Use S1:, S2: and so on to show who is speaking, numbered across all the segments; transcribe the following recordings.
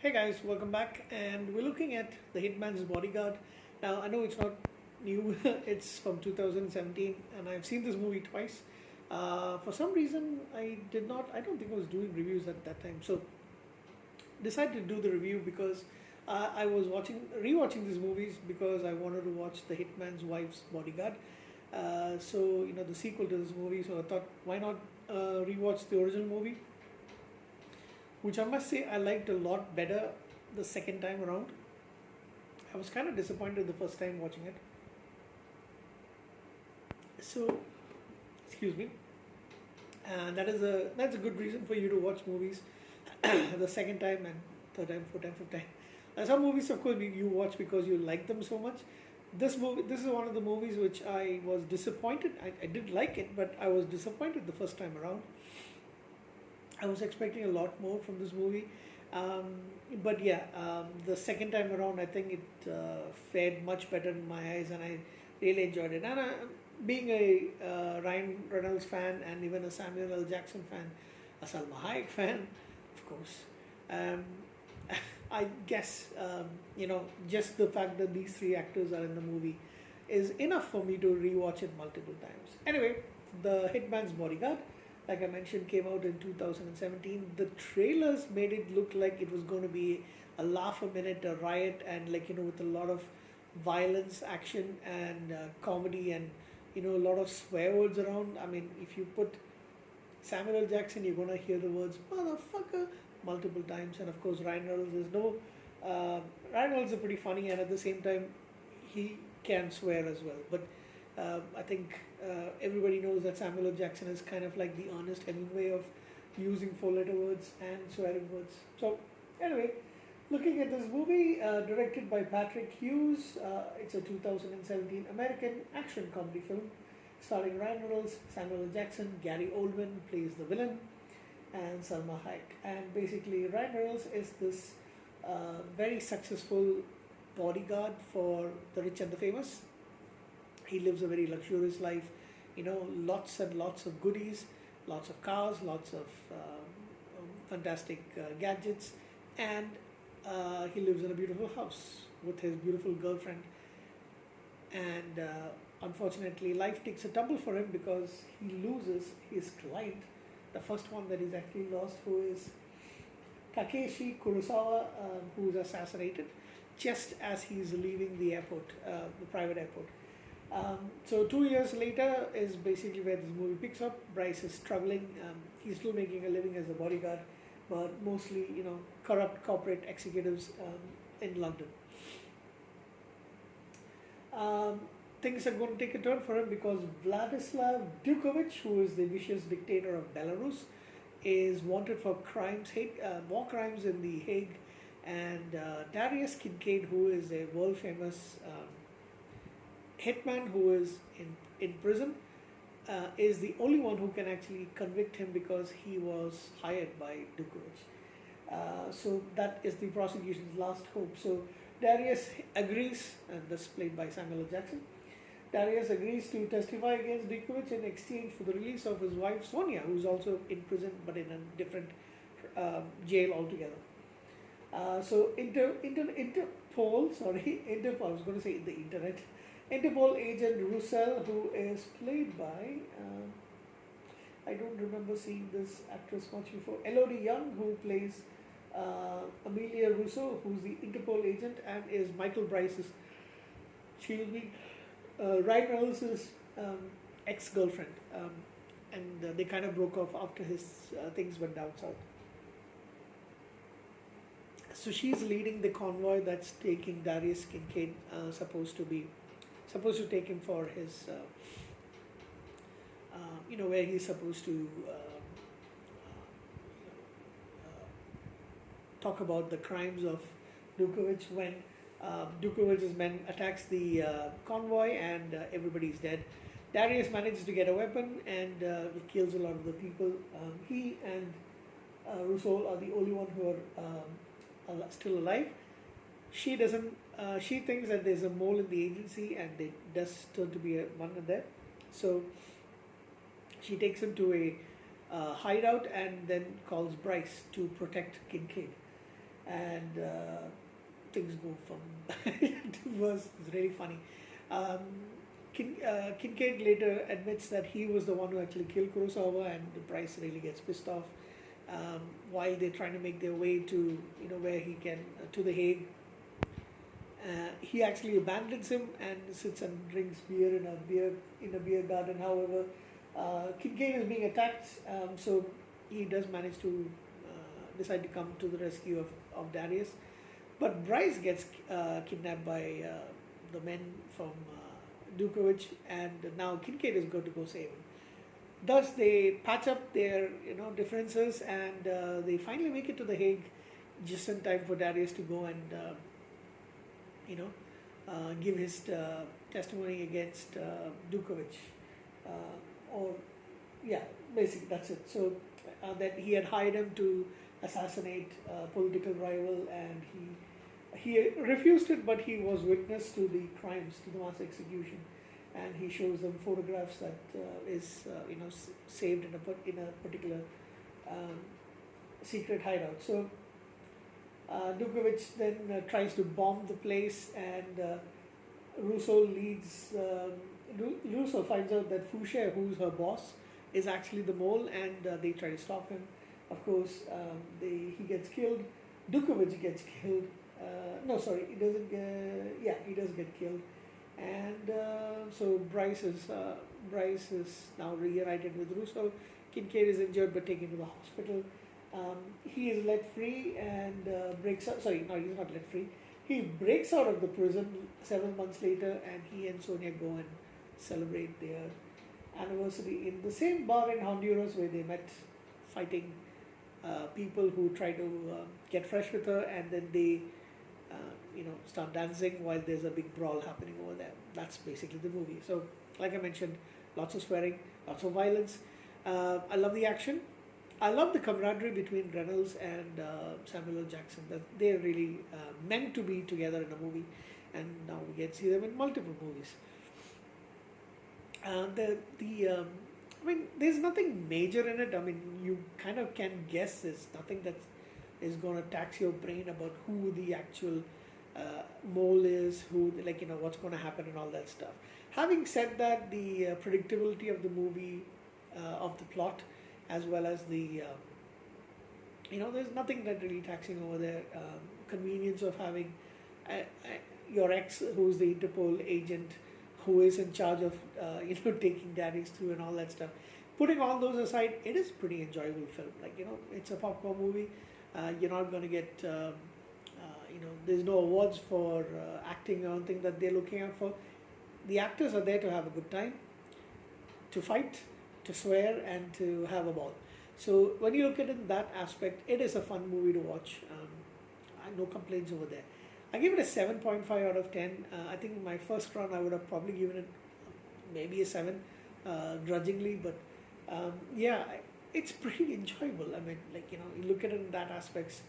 S1: Hey guys, welcome back, and we're looking at the Hitman's Bodyguard. Now, I know it's not new, it's from 2017, and I've seen this movie twice. For some reason, I don't think I was doing reviews at that time, so decided to do the review because I was rewatching these movies because I wanted to watch the Hitman's Wife's Bodyguard. The sequel to this movie, so I thought, why not rewatch the original movie? Which I must say I liked a lot better the second time around. I was kind of disappointed the first time watching it. So, excuse me, and that's a good reason for you to watch movies the second time and third time, fourth time, fifth time. Some movies, of course, you watch because you like them so much. This is one of the movies which I was disappointed. I did like it, but I was disappointed the first time around. I was expecting a lot more from this movie, but yeah, the second time around, I think it fared much better in my eyes, and I really enjoyed it. And being a Ryan Reynolds fan and even a Samuel L. Jackson fan, a Salma Hayek fan, of course, um, I guess just the fact that these three actors are in the movie is enough for me to rewatch it multiple times. Anyway, the Hitman's Bodyguard, like I mentioned, came out in 2017. The trailers made it look like it was going to be a laugh a minute, a riot, and with a lot of violence, action, and comedy, and a lot of swear words around. I mean, if you put Samuel L. Jackson, you're going to hear the words "motherfucker" multiple times, and of course Ryan Reynolds is no. Ryan Reynolds is pretty funny, and at the same time, he can swear as well, but. I think everybody knows that Samuel L. Jackson is kind of like the Ernest Hemingway of using four-letter words and swearing words. So, anyway, looking at this movie, directed by Patrick Hughes, it's a 2017 American action comedy film starring Ryan Reynolds, Samuel L. Jackson, Gary Oldman plays the villain, and Salma Hayek. And basically, Ryan Reynolds is this very successful bodyguard for the rich and the famous. He lives a very luxurious life, lots and lots of goodies, lots of cars, lots of fantastic gadgets, and he lives in a beautiful house with his beautiful girlfriend. And unfortunately, life takes a tumble for him because he loses his client, the first one that he's actually lost, who is Takeshi Kurosawa, who is assassinated just as he's leaving the airport, the private airport. So 2 years later is basically where this movie picks up. Bryce is struggling. He's still making a living as a bodyguard, but mostly, corrupt corporate executives in London. Things are going to take a turn for him because Vladislav Dukovich, who is the vicious dictator of Belarus, is wanted for war crimes in The Hague, and Darius Kincaid, who is a world famous hitman who is in prison, is the only one who can actually convict him because he was hired by Dukovich. So that is the prosecution's last hope. So Darius agrees, and this is played by Samuel L. Jackson. Darius agrees to testify against Dukovich in exchange for the release of his wife Sonia, who is also in prison but in a different jail altogether. So Interpol, I was going to say the internet. Interpol agent Roussel, who is played by, I don't remember seeing this actress much before, Elodie Young, who plays Amelia Russo, who's the Interpol agent, and is Michael Bryce's, Ryan Reynolds' ex-girlfriend. And they kind of broke off after his things went down south. So she's leading the convoy that's taking Darius Kincaid, supposed to take him for his, where he's supposed to talk about the crimes of Dukovich when Dukovich's men attacks the convoy and everybody's dead. Darius manages to get a weapon and he kills a lot of the people. He and Rousseau are the only one who are still alive. She doesn't. She thinks that there's a mole in the agency, and there does turn to be one in there. So she takes him to a hideout and then calls Bryce to protect Kincaid. and things go from to worse. It's really funny. Um, Kincaid later admits that he was the one who actually killed Kurosawa, and Bryce really gets pissed off while they're trying to make their way to where he can to the Hague. He actually abandons him and sits and drinks beer in a beer garden. However, Kincaid is being attacked, so he does manage to decide to come to the rescue of Darius. But Bryce gets kidnapped by the men from Dukovic, and now Kincaid is going to go save him. Thus, they patch up their differences, and they finally make it to the Hague just in time for Darius to go and give his testimony against Dukovic, or yeah, basically that's it. So that he had hired him to assassinate a political rival, and he refused it, but he was witness to the crimes, to the mass execution, and he shows them photographs that is saved in a particular secret hideout. So Dukovic then tries to bomb the place, and Russo leads. Russo finds out that Fouché, who's her boss, is actually the mole, and they try to stop him. Of course, he gets killed. Dukovic gets killed. No, sorry, he doesn't. He does get killed, and so Bryce is now reunited with Russo. Kincaid is injured but taken to the hospital. He is let free and breaks out. Sorry, no, he's not let free. He breaks out of the prison 7 months later, and he and Sonia go and celebrate their anniversary in the same bar in Honduras where they met, fighting people who try to get fresh with her, and then they start dancing while there's a big brawl happening over there. That's basically the movie. So, like I mentioned, lots of swearing, lots of violence. I love the action. I love the camaraderie between Reynolds and Samuel L. Jackson. That they're really meant to be together in a movie, and now we get to see them in multiple movies. I mean, there's nothing major in it. I mean, you kind of can guess. There's nothing that is going to tax your brain about who the actual mole is, what's going to happen and all that stuff. Having said that, the predictability of the movie, of the plot, as well as the, there's nothing that really taxing over there. Convenience of having your ex, who's the Interpol agent, who is in charge of, taking Darius through and all that stuff. Putting all those aside, it is pretty enjoyable film. It's a popcorn movie. You're not going to get, there's no awards for acting or anything that they're looking out for. The actors are there to have a good time, to fight, to swear, and to have a ball. So when you look at it in that aspect, it is a fun movie to watch. No complaints over there. I give it a 7.5 out of 10. I think in my first run I would have probably given it maybe a 7, grudgingly, but it's pretty enjoyable. I mean, you look at it in that aspects,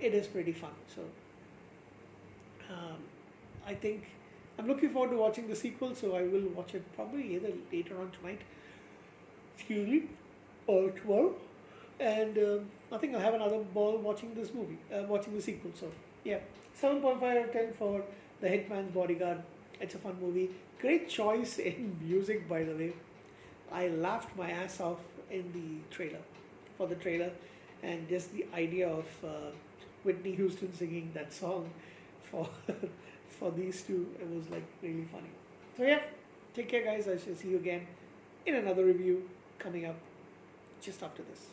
S1: it is pretty fun. So I think I'm looking forward to watching the sequel, so I will watch it probably either later on tonight, or tomorrow, and I think I'll have another ball watching this movie, watching the sequel. So yeah, 7.5 out of 10 for The Hitman's Bodyguard. It's a fun movie. Great choice in music, by the way. I laughed my ass off in the trailer, and just the idea of Whitney Houston singing that song for for these two, it was really funny. So yeah, take care guys. I shall see you again in another review coming up just after this.